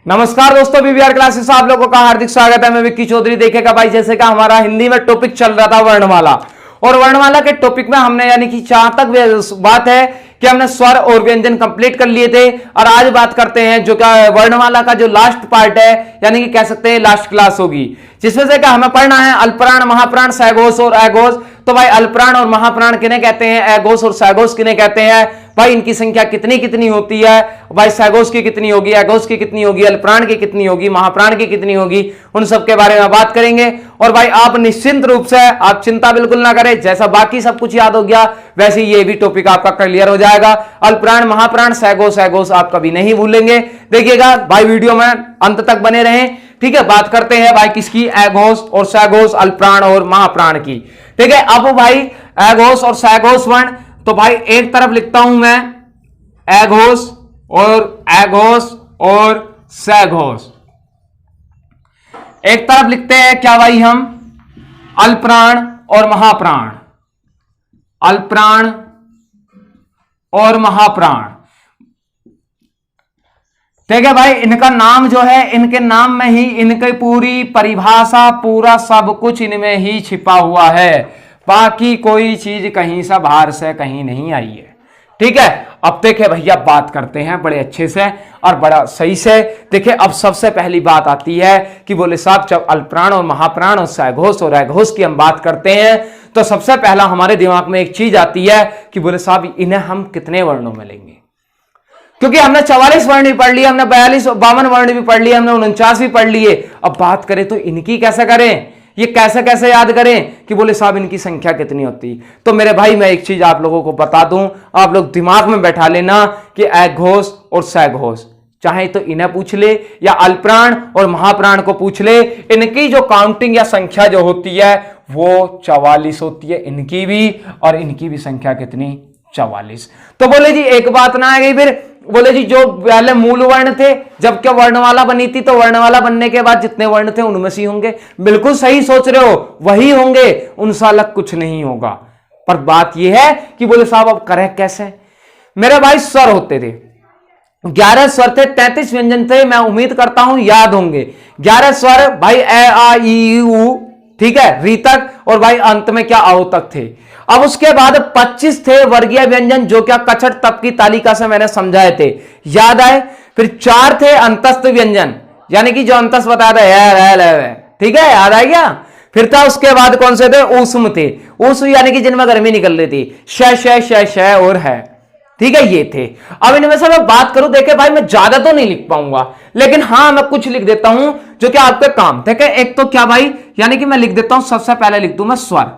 नमस्कार दोस्तों, BBr classes आप लोगों का हार्दिक स्वागत है। मैं विक्की चौधरी। देखेगा भाई, जैसे कि हमारा हिंदी में टॉपिक चल रहा था वर्णमाला, और वर्णमाला के टॉपिक में हमने यानी कि जहां तक बात है कि हमने स्वर और व्यंजन कंप्लीट कर लिए थे, और आज बात करते हैं जो क्या वर्णमाला का जो लास्ट पार्ट है, यानी कि कह सकते हैं लास्ट क्लास होगी, जिसमें से क्या हमें पढ़ना है अल्पप्राण, महाप्राण, सघोष और अघोष। तो भाई अल्पप्राण और महाप्राण किन्हें कहते हैं, अघोष और सघोष किन्हें कहते हैं, भाई इनकी संख्या कितनी कितनी होती है, भाई सघोष की कितनी होगी, अघोष की कितनी होगी, अल्पप्राण की कितनी होगी, महाप्राण की कितनी होगी, उन सब के बारे में बात करेंगे। और भाई आप निश्चिंत रूप से आप चिंता बिल्कुल ना करें, जैसा बाकी सब कुछ याद हो गया वैसे ही ये भी टॉपिक आपका क्लियर हो जाएगा। अल्पप्राण, महाप्राण, सघोष, अघोष आप कभी नहीं भूलेंगे। देखिएगा भाई, वीडियो में अंत तक बने रहें, ठीक है। बात करते हैं भाई किसकी, अघोष और सघोष, अल्पप्राण और महाप्राण की, ठीक है। अब भाई अघोष और सघोष वर्ण, तो भाई एक तरफ लिखता हूं मैं अघोष और सघोष, एक तरफ लिखते हैं क्या भाई हम अल्पप्राण और महाप्राण, अल्पप्राण और महाप्राण, ठीक है भाई। इनका नाम जो है, इनके नाम में ही इनकी पूरी परिभाषा, पूरा सब कुछ इनमें ही छिपा हुआ है, बाकी कोई चीज कहीं से बाहर से कहीं नहीं आई है, ठीक है। अब देखिए भैया, बात करते हैं बड़े अच्छे से और बड़ा सही से। देखिए अब सबसे पहली बात आती है कि बोले साहब, जब अल्पप्राण और महाप्राण और सघोष और अघोष की हम बात करते हैं तो सबसे पहला हमारे दिमाग में एक चीज आती है कि बोले साहब इन्हें हम कितने वर्णों में लेंगे, क्योंकि हमने 44 वर्ण भी पढ़ लिए, हमने 42 52 वर्ण भी पढ़ लिए, हमने 49 भी पढ़ लिए। अब बात करें तो इनकी कैसे करें, ये कैसे कैसे याद करें कि बोले साहब इनकी संख्या कितनी होती। तो मेरे भाई मैं एक चीज आप लोगों को बता दूं, आप लोग दिमाग में बैठा लेना कि अघोष और सघोष, चाहे तो इन्हें पूछ ले या अल्पप्राण और महाप्राण को पूछ ले, इनकी जो काउंटिंग या संख्या जो होती है वो 44 होती है, इनकी भी, और इनकी भी संख्या कितनी, 44। तो बोले जी एक बात ना आ गई फिर, बोले जी जो पहले मूल वर्ण थे, जब क्या वर्णमाला बनी थी, तो वर्णमाला बनने के बाद जितने वर्ण थे उनमें से होंगे। बिल्कुल सही सोच रहे हो, वही होंगे, उनसे अलग कुछ नहीं होगा। पर बात यह है कि बोले साहब अब करें कैसे। मेरे भाई स्वर होते थे, 11 स्वर थे, 33 व्यंजन थे, मैं उम्मीद करता हूं याद होंगे। 11 स्वर भाई ए आ ई उ, ठीक है, री तक, और भाई अंत में क्या आओ तक थे। अब उसके बाद 25 थे वर्गीय व्यंजन, जो क्या कछट तप की तालिका से मैंने समझाए थे, याद आए। फिर 4 थे अंतस्थ व्यंजन, यानी कि जो अंतस्थ बताया था, ठीक है, याद आ गया। फिर था उसके बाद कौन से थे, ऊष्म थे, ऊष्म यानी कि जिनमें गर्मी निकल रही थी, श और है, ठीक है, ये थे। अब इनमें से मैं बात करूं, देखे भाई मैं ज्यादा तो नहीं लिख पाऊंगा, लेकिन हां मैं कुछ लिख देता हूं जो कि आपके काम। देखे एक तो क्या भाई, यानी कि मैं लिख देता हूं, सबसे पहले लिख दूं मैं स्वर।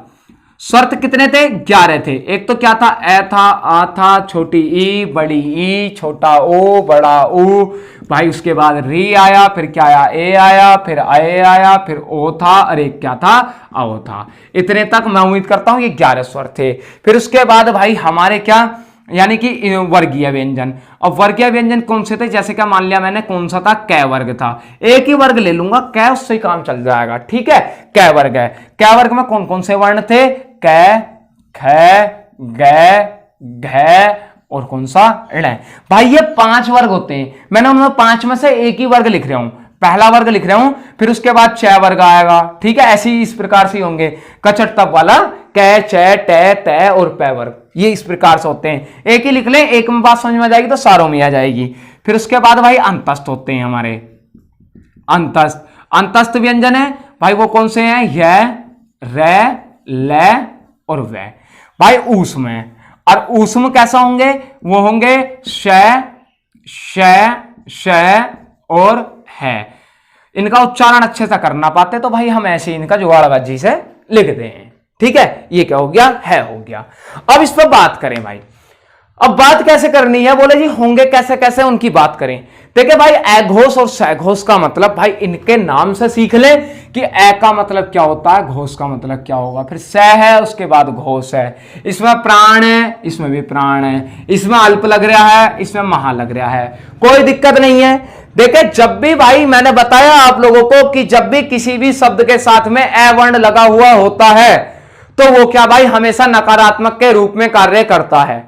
स्वर कितने थे, 11 थे। एक तो क्या था, ए था, आ था, छोटी ई, बड़ी ई, छोटा ओ, बड़ा ऊ, भाई उसके बाद री आया, फिर क्या आया, ए आया, फिर ए आया, फिर ओ था, और एक क्या था, आओ था। इतने तक मैं उम्मीद करता हूं ये 11 स्वर थे। फिर उसके बाद भाई हमारे क्या, यानी कि वर्गीय व्यंजन। अब वर्गीय व्यंजन कौन से थे, जैसे क्या मान लिया मैंने, कौन सा था, कै वर्ग था। एक ही वर्ग ले लूंगा, कै, उससे ही काम चल जाएगा, ठीक है। कै वर्ग है, कै वर्ग में कौन कौन से वर्ण थे, कै, ख, ग, घ और कौन सा, ण। भाई ये 5 वर्ग होते हैं, मैंने उनमें 5 में से एक ही वर्ग लिख रहा हूं, पहला वर्ग लिख रहा हूं, फिर उसके बाद च वर्ग आएगा, ठीक है। ऐसे ही इस प्रकार से होंगे, कचट तप वाला कै, च, ट, त और पै वर्ग, ये इस प्रकार से होते हैं। एक ही लिख लें, एक में बात समझ में आ जाएगी तो सारों में आ जाएगी। फिर उसके बाद भाई अंतस्थ होते हैं हमारे, अंतस्थ। अंतस्थ व्यंजन है भाई, वो कौन से हैं, य, र, ल और व। भाई ऊष्म है, और ऊष्म कैसा होंगे, वो होंगे श और है। इनका उच्चारण अच्छे से करना पाते तो भाई हम ऐसे इनका जुगाड़बाजी से लिखते हैं, ठीक है। ये क्या हो गया, है हो गया। अब इस पर बात करें भाई, अब बात कैसे करनी है, बोले जी होंगे कैसे कैसे, उनकी बात करें। देखिए भाई अघोष और सघोष का मतलब भाई इनके नाम से सीख ले कि ए का मतलब क्या होता है, घोष का मतलब क्या होगा। फिर स है, उसके बाद घोष है, इसमें प्राण है, इसमें भी प्राण है, इसमें अल्प लग रहा है, इसमें महा लग रहा है, कोई दिक्कत नहीं है। देखिए जब भी भाई मैंने बताया आप लोगों को कि जब भी किसी भी शब्द के साथ में ए वर्ण लगा हुआ होता है तो वो क्या भाई हमेशा नकारात्मक के रूप में कार्य करता है।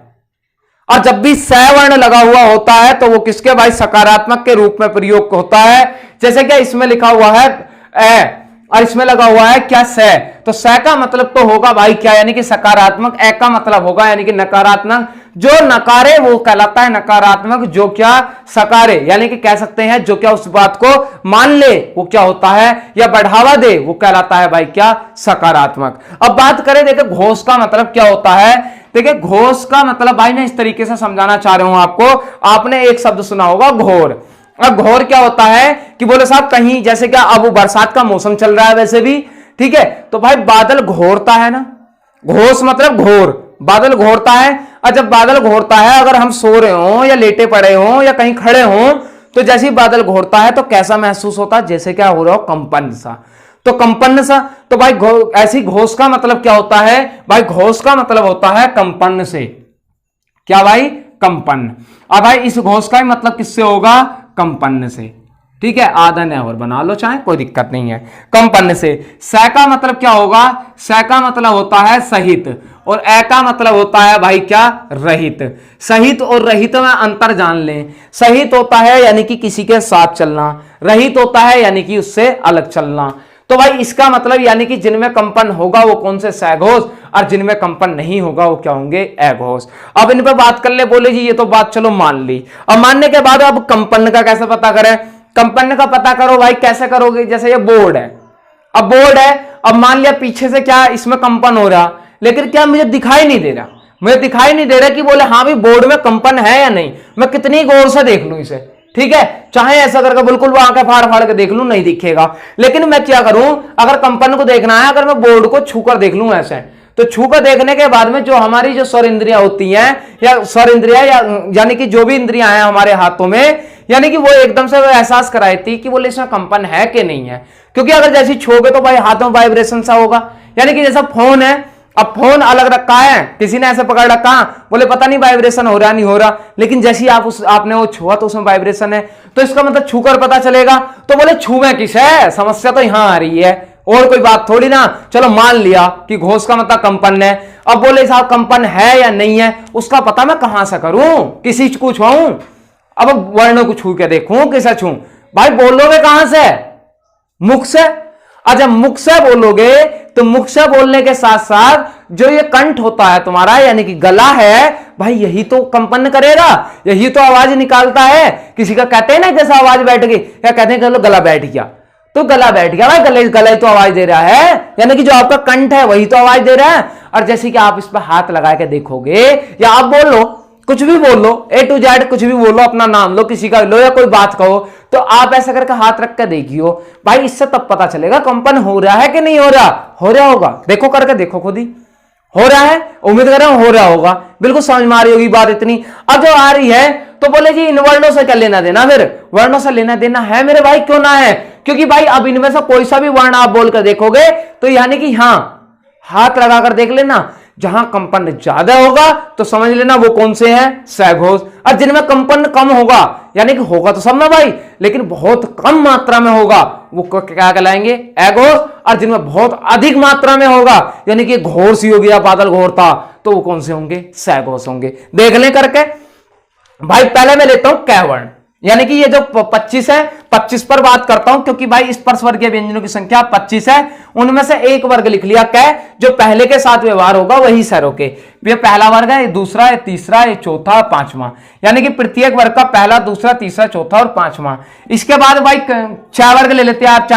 और जब भी स वर्ण लगा हुआ होता है तो वो किसके भाई सकारात्मक के रूप में प्रयोग होता है। जैसे क्या इसमें लिखा हुआ है ए और इसमें लगा हुआ है क्या स, तो स का मतलब तो होगा भाई क्या, यानी कि सकारात्मक। ए का मतलब होगा यानी कि नकारात्मक। जो नकारे वो कहलाता है नकारात्मक, जो क्या सकारे, यानी कि कह सकते हैं जो क्या उस बात को मान ले वो क्या होता है, या बढ़ावा दे वो कहलाता है भाई क्या सकारात्मक। अब बात करें देखिए घोष का मतलब क्या होता है। देखिए घोष का मतलब भाई मैं इस तरीके से समझाना चाह रहा हूं आपको। आपने एक शब्द सुना होगा घोर। अब घोर क्या होता है कि बोले साहब कहीं जैसे क्या अब बरसात का मौसम चल रहा है वैसे भी, ठीक है, तो भाई बादल घोरता है ना, घोष मतलब घोर, बादल घोरता है। और जब बादल घोरता है, अगर हम सो रहे हो या लेटे पड़े हो या कहीं खड़े हो, तो जैसे ही बादल घोरता है तो कैसा महसूस होता है, जैसे क्या हो रहा हो कंपन सा, तो कंपन सा। तो भाई ऐसी घोष का मतलब क्या होता है भाई, घोष का मतलब होता है कंपन से। क्या भाई, कंपन। अब भाई इस घोष का मतलब किससे होगा, कंपन से, ठीक है, आधा न और बना लो चाहे, कोई दिक्कत नहीं है, कंपन से। स का मतलब क्या होगा, स का मतलब होता है सहित, और ए का मतलब होता है भाई क्या, रहित। सहित और रहित में अंतर जान लें। सहित होता है यानी कि किसी के साथ चलना, रहित होता है यानी कि उससे अलग चलना। तो भाई इसका मतलब यानी कि जिनमें कंपन होगा वो कौन से सघोष, और जिनमें कंपन नहीं होगा वो क्या होंगे, अघोष। अब इन पर बात कर ले, बोले जी ये तो बात चलो मान ली। अब मानने के बाद अब कंपन का कैसे पता करें, कंपन का पता करो भाई, कैसे करोगे, जैसे ये बोर्ड है, अब बोर्ड है, अब मान लिया पीछे से क्या इसमें कंपन हो रहा, लेकिन क्या मुझे दिखाई नहीं दे रहा, मुझे दिखाई नहीं दे रहा कि बोले हाँ भाई बोर्ड में कंपन है या नहीं, मैं कितनी गौर से देख लूं इसे, ठीक है, चाहे ऐसा करके बिल्कुल वो आंखें फाड़ फाड़ के देख लूं नहीं दिखेगा, लेकिन मैं क्या करूं, अगर कंपन को देखना है, अगर मैं बोर्ड को छूकर देख लूं ऐसे, तो छूकर देखने के बाद में जो हमारी जो स्वर इंद्रियां होती हैं, या स्वर इंद्रियां या यानी कि जो भी इंद्रियां हैं हमारे हाथों में, यानी कि वो एकदम से वो एहसास कराई थी कि बोले इसमें कंपन है कि नहीं है। क्योंकि अगर जैसी छूओगे तो भाई हाथों में वाइब्रेशन सा होगा, यानी कि जैसा फोन है, अब फोन अलग रखा है, किसी ने ऐसे पकड़ रखा, बोले पता नहीं वाइब्रेशन हो रहा नहीं हो रहा, लेकिन जैसे ही आपने वो छुआ तो उसमें वाइब्रेशन है, तो इसका मतलब छूकर पता चलेगा। तो बोले छूवे किस है, समस्या तो यहां आ रही है, और कोई बात थोड़ी ना। चलो मान लिया कि घोष का मतलब कंपन है, अब बोले साहब कंपन है या नहीं है, उसका पता मैं कहां से करूं, किसी को छूऊं, अब वर्णों को छू के देखूं, किसे छू, भाई बोलोगे कहां से, मुख से। अच्छा मुख से बोलोगे तो मुख से बोलने के साथ साथ जो ये कंठ होता है तुम्हारा, यानी कि गला है, भाई यही तो कंपन करेगा, यही तो आवाज निकालता है। किसी का कहते हैं ना जैसे आवाज बैठ गई, क्या कहते हैं चलो गला बैठ गया, तो गला बैठ गया भाई, गला ही तो आवाज दे रहा है, यानी कि जो आपका कंठ है वही तो आवाज दे रहा है। और जैसे कि आप इस पर हाथ लगा के देखोगे, या आप बोल लो, कुछ भी बोल लो, A to Z कुछ भी बोलो, अपना नाम लो, किसी का लो, या कोई बात कहो, तो आप ऐसा करके हाथ रख के देखियो भाई, इससे तब पता चलेगा कंपन हो रहा है कि नहीं हो रहा, हो रहा होगा, देखो करके देखो खुद ही, हो रहा है, उम्मीद कर रहा हूं हो रहा होगा, बिल्कुल समझ में आ रही होगी बात इतनी। अब जो आ रही है तो बोले जी इन वर्णों से क्या लेना देना, फिर वर्णों से लेना देना है मेरे भाई, क्यों ना है, क्योंकि भाई अब इनमें से कोई सा भी वर्ण आप बोलकर देखोगे तो यानी कि हाँ हाथ लगाकर देख लेना, जहां कंपन ज्यादा होगा तो समझ लेना वो कौन से हैं, सघोष। और जिनमें कंपन कम होगा, यानी कि होगा तो सब में भाई, लेकिन बहुत कम मात्रा में होगा, वो क्या कहलाएंगे, अघोष। और जिनमें बहुत अधिक मात्रा में होगा, यानी कि घोर सी हो गया, बादल घोरता, तो वो कौन से होंगे, सघोष होंगे। देख लें करके भाई। पहले मैं लेता हूं कै वर्ण, यानी कि ये जो 25 है, 25 पर बात करता हूं, क्योंकि भाई स्पर्श वर्गीय व्यंजनों की संख्या 25 है, उनमें से एक वर्ग लिख लिया कै, जो पहले के साथ व्यवहार होगा वही सरो के, ये पहला वर्ग है, ये दूसरा है, तीसरा, ये चौथा, पांचवा, यानी कि प्रत्येक वर्ग का पहला, दूसरा, तीसरा, चौथा और पांचवा। इसके बाद भाई 6 वर्ग ले लेते हैं, आप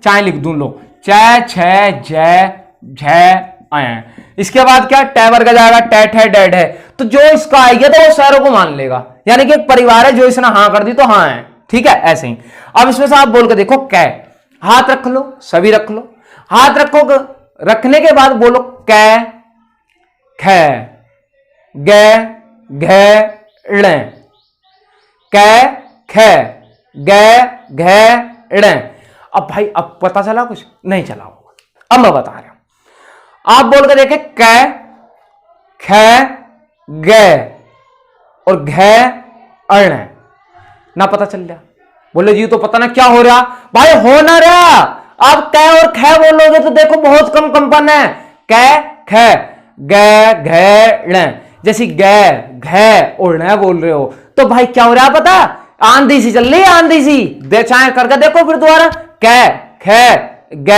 चाहे लिख दूं, लो च, छ, ज, झ, अय। इसके बाद क्या ट वर्ग जाएगा, टैट है, डेड है, तो जो इसका आएगा तो वो सैरों को मान लेगा, यानी कि एक परिवार है, जो इसने हाँ कर दी तो हाँ है, ठीक है, ऐसे ही। अब इसमें से आप बोल के देखो कै, हाथ रख लो, सभी रख लो, हाथ रखो, रखने के बाद बोलो कै, ख, ग, घ, ण, कै, ख, ग, घ, ण। अब भाई अब पता चला, कुछ नहीं चला होगा, अब मैं बता रहा हूं, आप बोल के देखे कै, ख, ग और घ, अर्ण, ना पता चल रहा, बोले जी तो पता ना क्या हो रहा, भाई हो ना रहा। आप कै और ख बोलोगे तो देखो बहुत कम कंपन है, कै, ख, ग, घ, ण, जैसे ग घ उड़ना बोल रहे हो तो भाई क्या हो रहा है पता, आंधी सी चल रही है, आंधी सी दे चाहे करके देखो फिर दोबारा, क ख ग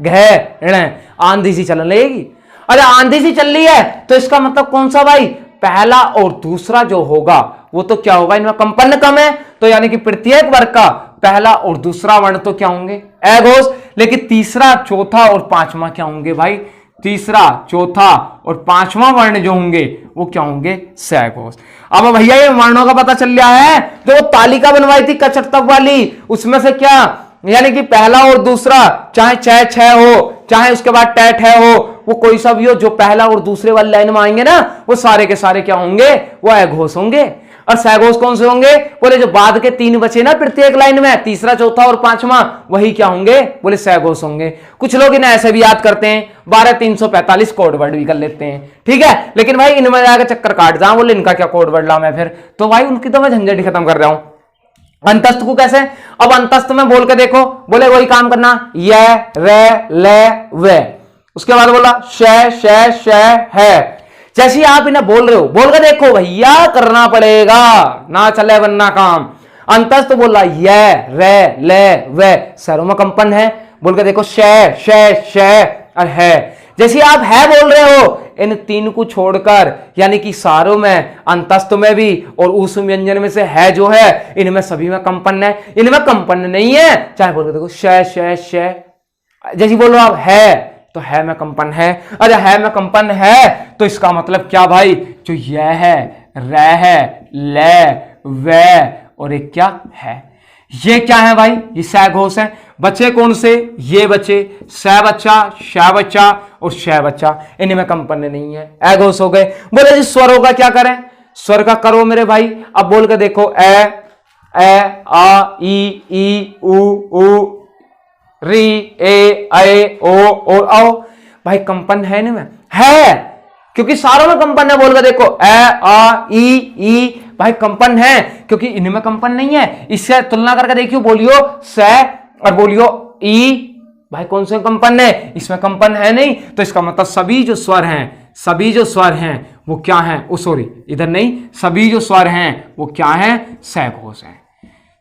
घ आंधी सी चल रहेगी। अरे आंधी सी चल रही है तो इसका मतलब कौन सा भाई, पहला और दूसरा जो होगा वो तो क्या होगा, इनमें कंपन कम है तो यानी कि प्रत्येक वर्ग का पहला और दूसरा वर्ण तो क्या होंगे, अघोष। लेकिन तीसरा चौथा और पांचवा क्या होंगे भाई, तीसरा चौथा और पांचवा वर्ण जो होंगे वो क्या होंगे, सघोष। अब भैया ये वर्णों का पता चल रहा है, जो तालिका बनवाई थी कचरतब वाली उसमें से क्या, यानी कि पहला और दूसरा चाहे छ छ हो चाहे उसके बाद ट ठ हो, वो कोई सा भी हो, जो पहला और दूसरे वाली लाइन में आएंगे ना वो सारे के सारे क्या होंगे, वो अघोष होंगे। और सघोष कौन से होंगे, बोले जो बाद के तीन बचे ना प्रत्येक लाइन में, तीसरा चौथा और पांचवा, वही क्या होंगे, बोले सघोष होंगे। कुछ लोग इन्हें ऐसे भी याद करते हैं, 12 345 कोड वर्ड भी कर लेते हैं, ठीक है। लेकिन भाई इनमें जाकर चक्कर काट जाऊं, बोले इनका क्या कोड वर्ड लाऊं मैं फिर, तो भाई उनकी तो मैं झंझट ही खत्म कर रहा हूं। अंतस्थ को कैसे, अब अंतस्थ में बोल के देखो, बोले वही काम करना, य रे ले वे, उसके बाद बोला श है। जैसे आप इन्हें बोल रहे हो, बोल के देखो भैया, करना पड़ेगा ना चले वरना काम। अंतस्थ बोला य रे ले वे, सरों में कंपन है, बोल के देखो श और है। जैसे आप है बोल रहे हो, इन तीन को छोड़कर यानी कि सारों में, अंतस्थ में भी और उस व्यंजन में से है जो है, इनमें सभी में कंपन है, इनमें कंपन नहीं है, चाहे बोल के देखो श। जैसे बोलो आप है तो है में कंपन है, अरे है में कंपन है तो इसका मतलब क्या भाई, जो यह है र है ले वे और एक क्या है, ये क्या है भाई, ये सघोष है। बच्चे कौन से, ये बच्चे स बच्चा श बच्चा और श बच्चा, इनमें कंपन नहीं है, अघोष हो गए। बोले जी स्वरों का क्या करें, स्वर का करो मेरे भाई। अब बोल के देखो आ ई उ री ए ओ और आओ, भाई कंपन है इनमें, है क्योंकि सारों में कंपन है। बोल के देखो आ ई भाई कंपन है क्योंकि इनमें कंपन नहीं है। इससे तुलना करके देखियो, बोलियो स और बोलियो ई, भाई कौन से कंपन है, इसमें कंपन है नहीं, तो इसका मतलब सभी जो स्वर हैं वो क्या है, ओ सॉरी इधर नहीं, सभी जो स्वर हैं वो क्या है, सघोष है।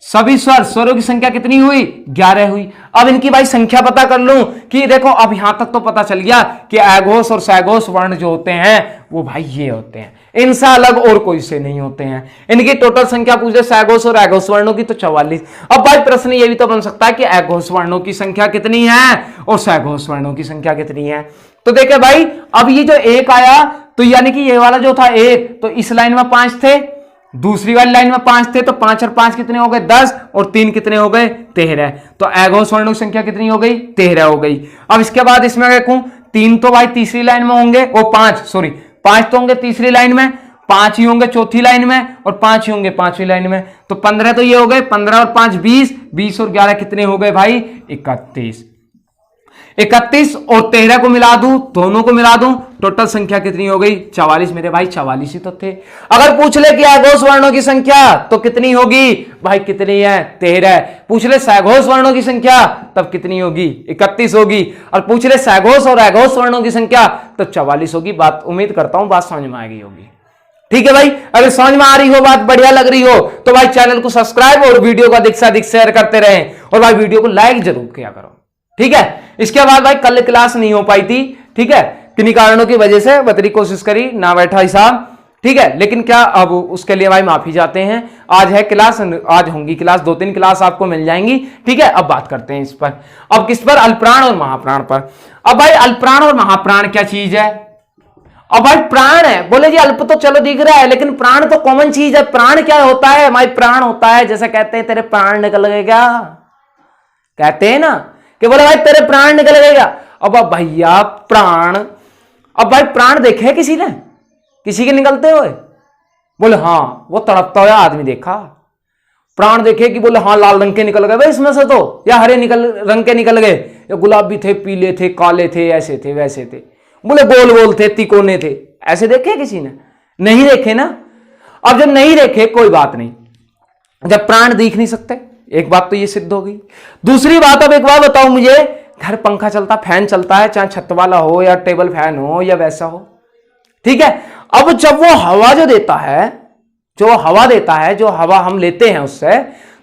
सभी स्वरों की संख्या कितनी हुई, 11 हुई। अब इनकी भाई संख्या पता कर लूं कि देखो, अब यहां तक तो पता चल गया कि अघोष और सघोष वर्ण जो होते हैं वो भाई ये होते हैं, इनसे अलग और कोई से नहीं होते हैं। इनकी टोटल संख्या पूछ ले सघोष और अघोष वर्णों की तो 44। अब भाई प्रश्न ये भी तो बन सकता है कि अघोष वर्णों की संख्या कितनी है और सघोष वर्णों की संख्या कितनी है। तो देखे भाई, अब ये जो एक आया तो यानी कि ये वाला जो था एक, तो इस लाइन में 5 थे, दूसरी वाली लाइन में 5 थे, तो 5 और 5 कितने हो गए, 10 और 3 कितने हो गए, 13। तो अघोष वर्णों की संख्या कितनी हो गई, 13 हो गई। अब इसके बाद इसमें देखूं, 3 तो भाई तीसरी लाइन में होंगे, वो 5 तो होंगे तीसरी लाइन में, 5 ही होंगे चौथी लाइन में और 5 ही होंगे पांचवी लाइन में। तो 15 तो ये हो गए, 15 और 5 20 और 11 कितने हो गए भाई, 31 और 13 को मिला दूं, दोनों को मिला दूं, टोटल संख्या कितनी हो गई, 44। मेरे भाई 44 ही तो थे। अगर पूछ ले कि अघोष वर्णों की संख्या तो कितनी होगी, भाई कितनी है, 13। पूछ ले सघोष वर्णों की संख्या तब कितनी होगी, 31 होगी। और पूछ ले सघोष और अघोष वर्णों की संख्या तो 44 होगी। बात उम्मीद करता हूं बात समझ में आ गई होगी। ठीक है भाई, अगर समझ में आ रही हो, बात बढ़िया लग रही हो तो भाई चैनल को सब्सक्राइब और वीडियो को अधिक से अधिक शेयर करते रहें और भाई वीडियो को लाइक जरूर किया करो। ठीक है, इसके बाद भाई कल क्लास नहीं हो पाई थी, ठीक है, किन्हीं कारणों की वजह से बतरी कोशिश करी, ना बैठा हिसाब, ठीक है। लेकिन क्या अब उसके लिए भाई माफी चाहते हैं। आज है क्लास, आज होंगी क्लास, 2-3 क्लास आपको मिल जाएंगी। ठीक है, अब बात करते हैं इस पर, अब किस पर, अल्पप्राण और महाप्राण पर। अब भाई अल्पप्राण और महाप्राण क्या चीज है, अब भाई प्राण है, बोले जी अल्प तो चलो दिख रहा है लेकिन प्राण तो कॉमन चीज है। प्राण क्या होता है भाई, प्राण होता है जैसे कहते हैं तेरे प्राण निकल गए, क्या कहते हैं ना कि बोले भाई तेरे प्राण निकल गएगा। अब भैया प्राण, अब भाई प्राण देखे किसी ने, किसी के निकलते हुए, बोले हाँ वो तड़पता हुआ आदमी देखा। प्राण देखे कि बोले हाँ लाल रंग के निकल गए भाई इसमें से तो, या हरे रंग के निकल गए, या गुलाबी थे, पीले थे, काले थे, ऐसे थे वैसे थे, बोले गोल गोल थे, तिकोने थे, ऐसे देखे किसी ने, नहीं देखे ना। अब जब नहीं देखे कोई बात नहीं, जब प्राण दिख नहीं सकते, एक बात तो ये सिद्ध हो गई। दूसरी बात, अब एक बात बताओ मुझे, घर पंखा चलता, फैन चलता है, चाहे छत वाला हो या टेबल फैन हो या वैसा हो, ठीक है। अब जब वो हवा जो देता है, जो हवा देता है, जो हवा हम लेते हैं उससे,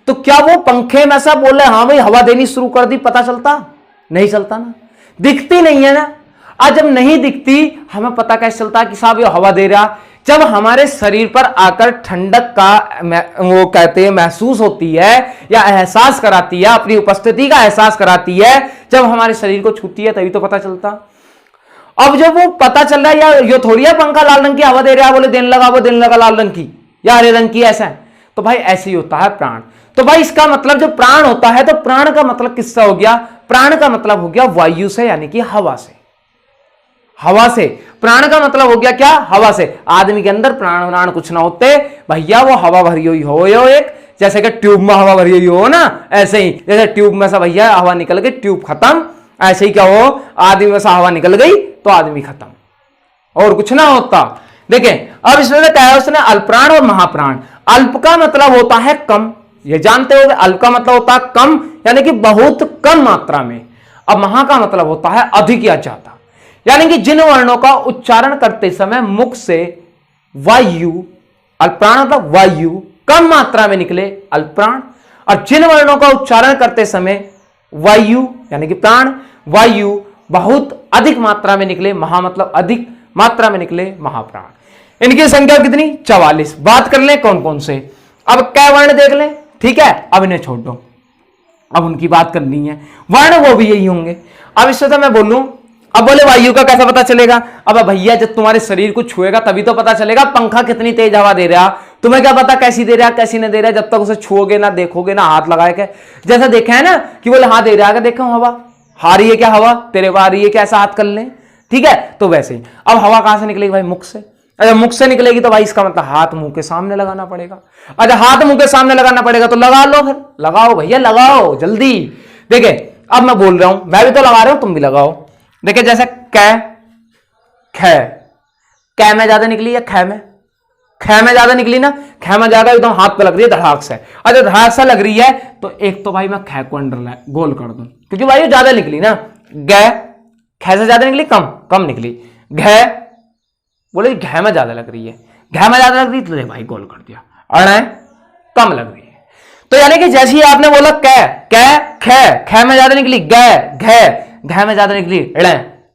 तो क्या वो पंखे में ऐसा बोल रहे हाँ भाई हवा देनी शुरू कर दी, पता चलता? नहीं चलता ना, दिखती नहीं है ना। आज जब नहीं दिखती, हमें पता कैसे चलता कि साहब ये हवा दे रहा? जब हमारे शरीर पर आकर ठंडक का वो कहते हैं महसूस होती है या एहसास कराती है, अपनी उपस्थिति का एहसास कराती है, जब हमारे शरीर को छूती है तभी तो पता चलता। अब जब वो पता चल रहा है, या ये थोड़ी है पंखा लाल रंग की हवा दे रहा है, बोले देने लगा, वो देने लगा लाल रंग की या हरे रंग की, ऐसा है। तो भाई ऐसे ही होता है प्राण। तो भाई इसका मतलब जो प्राण होता है, तो प्राण का मतलब किससे हो गया? प्राण का मतलब हो गया वायु से, यानी कि हवा से। हवा से प्राण का मतलब हो गया क्या? हवा से। आदमी के अंदर प्राण कुछ ना होते भैया, वो हवा भरी हुई हो एक, जैसे कि ट्यूब में हवा भरी हुई हो ना, ऐसे ही जैसे ट्यूब में से भैया हवा निकल गई, ट्यूब खत्म, ऐसे ही क्या हो, आदमी में से हवा निकल गई तो आदमी खत्म, और कुछ ना होता। देखें अब इसमें क्या है, उसने अल्पप्राण और महाप्राण। अल्प का मतलब होता है कम, ये जानते हो, अल्प का मतलब होता है कम, यानी कि बहुत कम मात्रा में। अब महा का मतलब होता है अधिक या ज्यादा, यानी कि जिन वर्णों का उच्चारण करते समय मुख से वायु, अल्पप्राण मतलब वायु कम मात्रा में निकले, अल्पप्राण। और जिन वर्णों का उच्चारण करते समय वायु यानी कि प्राण, वायु बहुत अधिक मात्रा में निकले, महा मतलब अधिक मात्रा में निकले, महाप्राण। इनकी संख्या कितनी? 44। बात कर ले कौन कौन से। अब कै वर्ण देख ले, ठीक है, अब इन्हें छोड़ दो, अब उनकी बात करनी है। वर्ण वो भी यही होंगे। अब इससे तो मैं बोलूं, अब बोले वायु का कैसा पता चलेगा? अब भैया जब तुम्हारे शरीर को छुएगा तभी तो पता चलेगा। पंखा कितनी तेज हवा दे रहा, तुम्हें क्या पता कैसी दे रहा कैसी नहीं दे रहा, जब तक उसे छुओगे ना, देखोगे ना, हाथ लगाए के। जैसा देखा है ना कि बोले हाँ दे रहा है, देखो हवा आ रही है क्या, हवा तेरे को आ रही है क्या, ऐसा हाथ कर ले, ठीक है। तो वैसे ही अब हवा कहां से निकलेगी भाई? मुख से। अगर मुख से निकलेगी तो भाई इसका मतलब हाथ मुंह के सामने लगाना पड़ेगा। अच्छा हाथ मुंह के सामने लगाना पड़ेगा तो लगा लो, फिर लगाओ भैया, लगाओ जल्दी। देखे अब मैं बोल रहा हूं, मैं भी तो लगा रहा हूं, तुम भी लगाओ। देखिए जैसे कै, खे, कै में ज्यादा निकली या खे में? खे में ज्यादा निकली ना, खे में ज्यादा एकदम हाथ पे लग रही है धड़ाक से। अच्छा धड़ाक से लग रही है तो एक तो भाई मैं खे को अंडरलाइन गोल कर दूं, क्योंकि भाई ये ज्यादा निकली ना। गे, खे से ज्यादा निकली, कम निकली। घे, बोले घे में ज्यादा लग रही है, घे में ज्यादा लग रही तो भाई गोल कर दिया। अड़ कम लग रही है, तो यानी कि जैसे ही आपने बोला कै, कै, खे में ज्यादा निकली, गे, घे में ज्यादा निकली,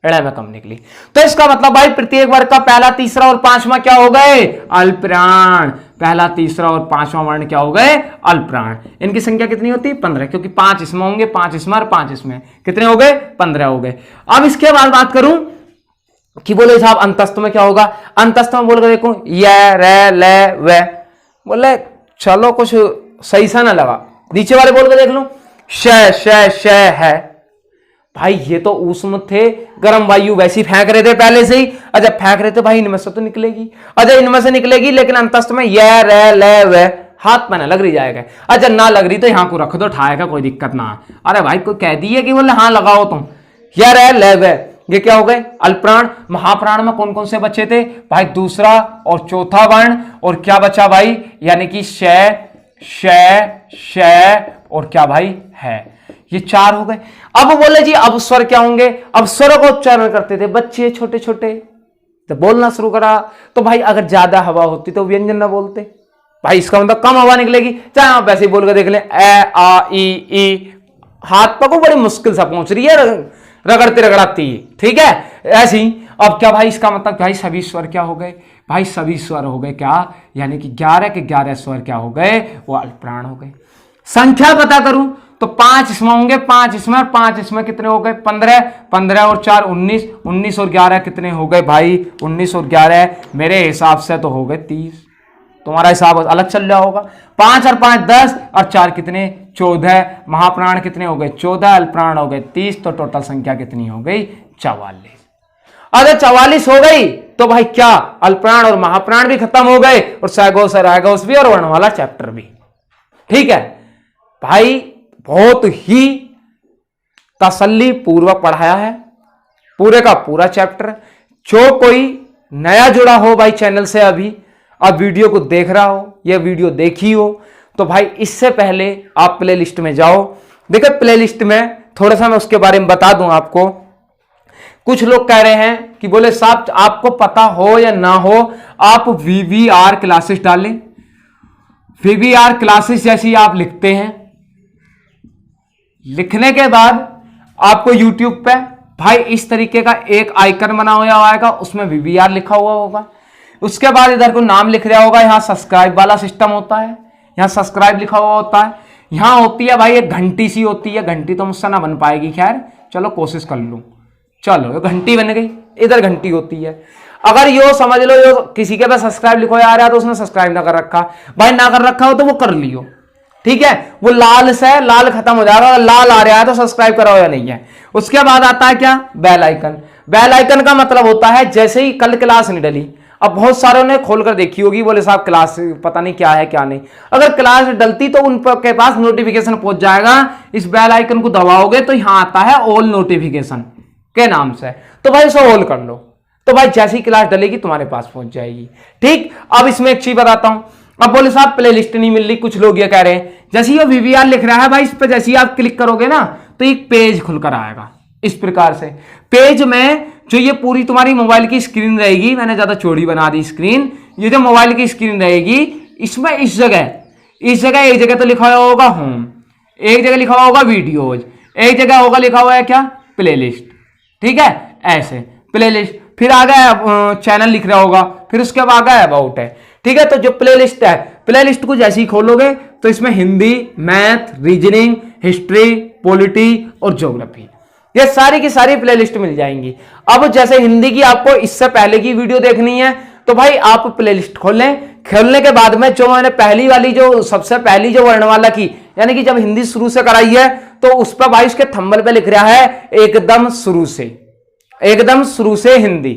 इड़े में कम निकली। तो इसका मतलब भाई प्रत्येक वर्ग का पहला, तीसरा और पांचवा क्या हो गए? अल्पप्राण। पहला, तीसरा और पांचवा वर्ण क्या हो गए? अल्पप्राण। इनकी संख्या कितनी होती है? 15, क्योंकि 5 इसमें होंगे, 5 इसमें और 5 इसमें, कितने हो गए? 15 हो गए। अब इसके बाद बात करूं कि बोले साहब अंतस्थ में क्या होगा? अंतस्थ में बोल के देखो, य, रे, ले, वे, बोले चलो कुछ सही सा ना लगा। नीचे वाले बोल के देख लो, श है। भाई ये तो ऊष्म थे, गर्म वायु वैसी फेंक रहे थे पहले से ही। अच्छा फेंक रहे थे भाई, इनमें से तो निकलेगी। अच्छा इनमें से निकलेगी, लेकिन अंतस्थ में य, रे, ले, वे, हाथ में ना लग रही जाएगा। अच्छा ना लग रही तो यहां को रख दो, ठाएगा कोई दिक्कत ना। अरे भाई कोई कह दी है कि बोले हाँ लगाओ तुम, य, रे, ले, वे, ये क्या हो गए? अल्पप्राण। महाप्राण में कौन कौन से बचे थे भाई? दूसरा और चौथा वर्ण, और क्या बचा भाई? यानी कि श और क्या भाई? है। ये 4 हो गए। अब बोले जी अब स्वर क्या होंगे? अब स्वर का उच्चारण करते थे बच्चे छोटे छोटे, तो बोलना शुरू करा तो भाई अगर ज्यादा हवा होती तो व्यंजन ना बोलते भाई, इसका मतलब कम हवा निकलेगी। चाहे आप वैसे ही बोल कर देख ले, ए, आ, ई, हाथ पको बड़ी मुश्किल से पहुंच रही है, रगड़ती रगड़ाती, ठीक है ऐसी। अब क्या भाई? इसका मतलब भाई सभी स्वर क्या हो गए भाई? सभी स्वर हो गए क्या? यानी कि 11 के 11 स्वर क्या हो गए? वो अल्पप्राण हो गए। संख्या पता करूं तो 5 इसमें होंगे, 5 इसमें और 5 इसमें, कितने हो गए? 15, 15 और 4 19, 19 और 11 कितने हो गए भाई? 19 और 11 मेरे हिसाब से तो हो गए 30। तुम्हारा हिसाब अलग चल रहा होगा। 5 और 5 10 और 4 कितने? 14। महाप्राण कितने हो गए? 14, अल्पप्राण हो गए 30, तो टोटल संख्या कितनी हो गई? 44। अगर 44 हो गई तो भाई क्या अल्पप्राण और महाप्राण भी खत्म हो गए, और सैगोस और आगोस भी, और वर्णमाला चैप्टर भी। ठीक है भाई, बहुत ही तसल्ली पूर्वक पढ़ाया है पूरे का पूरा चैप्टर। जो कोई नया जुड़ा हो भाई चैनल से, अभी अब वीडियो को देख रहा हो या वीडियो देखी हो, तो भाई इससे पहले आप प्लेलिस्ट में जाओ। देखो प्लेलिस्ट में थोड़ा सा मैं उसके बारे में बता दूं आपको। कुछ लोग कह रहे हैं कि बोले साहब आपको पता हो या ना हो, आप VVR क्लासेस डालें। VVR क्लासेस जैसी आप लिखते हैं, लिखने के बाद आपको YouTube पे भाई इस तरीके का एक आइकन बना हुआ आएगा, उसमें VVR लिखा हुआ होगा। उसके बाद इधर को नाम लिख रहा होगा, यहां सब्सक्राइब वाला सिस्टम होता है, यहां सब्सक्राइब लिखा हुआ होता है। यहां होती है भाई एक घंटी सी होती है, घंटी तो मुझसे ना बन पाएगी, खैर चलो कोशिश कर लूं। चलो घंटी बन गई, इधर घंटी होती है। अगर यो समझ लो यो किसी के पास सब्सक्राइब लिखो आ रहा है तो उसने सब्सक्राइब ना कर रखा, भाई ना कर रखा हो तो वो कर लियो, ठीक है। वो लाल से लाल खत्म हो जाएगा, लाल आ रहा है तो सब्सक्राइब करो या नहीं है। उसके बाद आता है क्या, बेल आइकन। बेल आइकन का मतलब होता है जैसे ही कल क्लास नहीं डली, अब बहुत सारों ने खोलकर देखी होगी, बोले साहब क्लास पता नहीं क्या है क्या नहीं, अगर क्लास डलती तो उनके पास नोटिफिकेशन पहुंच जाएगा। इस बेल आइकन को दबाओगे तो यहां आता है ऑल नोटिफिकेशन के नाम से, तो भाई उसे ऑल कर लो, तो भाई जैसी क्लास डलेगी तुम्हारे पास पहुंच जाएगी, ठीक। अब इसमें एक चीज बताता हूं, अब बोले साहब प्ले लिस्ट नहीं मिल रही, कुछ लोग ये कह रहे हैं जैसे ये VVR लिख रहा है भाई, इस पर जैसे ही आप क्लिक करोगे ना तो एक पेज खुलकर आएगा इस प्रकार से। पेज में जो ये पूरी तुम्हारी मोबाइल की स्क्रीन रहेगी, मैंने ज्यादा चौड़ी बना दी स्क्रीन, ये जो मोबाइल की स्क्रीन रहेगी इसमें इस जगह एक जगह तो लिखा हुआ होगा होम, एक जगह लिखा हुआ होगा वीडियोज, एक जगह होगा लिखा हुआ है क्या, प्ले लिस्ट, ठीक है, ऐसे प्ले लिस्ट। फिर आ गया चैनल लिख रहा होगा, फिर उसके बाद आ गया अबाउट है, ठीक है। तो जो प्ले लिस्ट है, प्ले लिस्ट को जैसे ही खोलोगे तो इसमें Hindi, math, reasoning, history, polity और ज्योग्राफी, ये सारी की सारी प्ले लिस्ट मिल जाएंगी। अब जैसे हिंदी की आपको इससे पहले की वीडियो देखनी है तो भाई आप प्ले लिस्ट खोलें, खोलने के बाद में जो मैंने पहली वाली जो सबसे पहली जो वर्णमाला की, यानी कि जब हिंदी शुरू से कराई है तो उस पर भाई उसके थंबनेल पे लिख रहा है एकदम शुरू से, एकदम शुरू से हिंदी,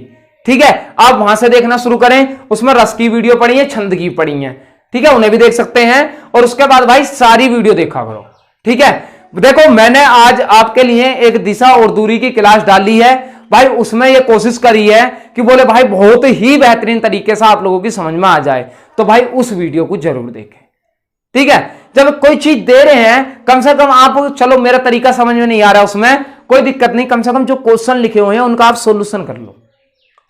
ठीक है। आप वहां से देखना शुरू करें, उसमें रस की वीडियो पड़ी है, छंद की पड़ी है, ठीक है, उन्हें भी देख सकते हैं। और उसके बाद भाई सारी वीडियो देखा करो, ठीक है। देखो मैंने आज आपके लिए एक दिशा और दूरी की क्लास डाली है भाई, उसमें यह कोशिश करी है कि बोले भाई बहुत ही बेहतरीन तरीके से आप लोगों की समझ में आ जाए, तो भाई उस वीडियो को जरूर देखें, ठीक है। जब कोई चीज दे रहे हैं कम से कम आप, चलो मेरा तरीका समझ में नहीं आ रहा उसमें कोई दिक्कत नहीं, कम से कम जो क्वेश्चन लिखे हुए हैं उनका आप सोल्यूशन कर लो,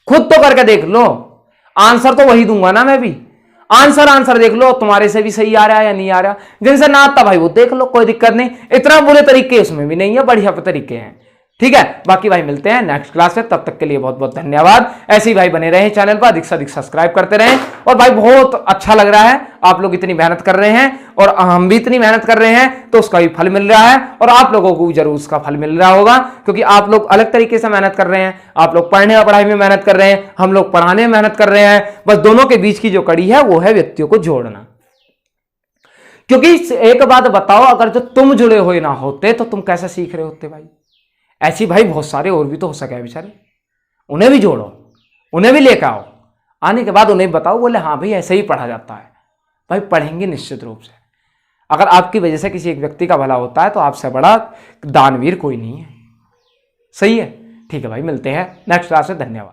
खुद तो करके देख लो। आंसर तो वही दूंगा ना मैं भी, आंसर देख लो तुम्हारे से भी सही आ रहा है या नहीं आ रहा, जिनसे ना आता भाई वो देख लो, कोई दिक्कत नहीं, इतना बुरे तरीके उसमें भी नहीं है, बढ़िया तरीके हैं, ठीक है। बाकी भाई मिलते हैं नेक्स्ट क्लास में, तब तक के लिए बहुत बहुत धन्यवाद। ऐसे ही भाई बने रहें चैनल पर, अधिक से अधिक सब्सक्राइब करते रहें। और भाई बहुत अच्छा लग रहा है, आप लोग इतनी मेहनत कर रहे हैं और हम भी इतनी मेहनत कर रहे हैं, तो उसका भी फल मिल रहा है और आप लोगों को भी जरूर उसका फल मिल रहा होगा, क्योंकि आप लोग अलग तरीके से मेहनत कर रहे हैं। आप लोग पढ़ने और पढ़ाई में मेहनत कर रहे हैं, हम लोग पढ़ाने में मेहनत कर रहे हैं, बस दोनों के बीच की जो कड़ी है वो है व्यक्तियों को जोड़ना। क्योंकि एक बात बताओ, अगर जो तुम जुड़े हुए ना होते तो तुम कैसे सीख रहे होते भाई। ऐसी भाई बहुत सारे और भी तो हो सके बेचारे, उन्हें भी जोड़ो, उन्हें भी लेकर आओ, आने के बाद उन्हें बताओ, बोले हाँ भाई ऐसे ही पढ़ा जाता है। भाई पढ़ेंगे निश्चित रूप से, अगर आपकी वजह से किसी एक व्यक्ति का भला होता है तो आपसे बड़ा दानवीर कोई नहीं है, सही है, ठीक है भाई मिलते हैं नेक्स्ट क्लास में, धन्यवाद।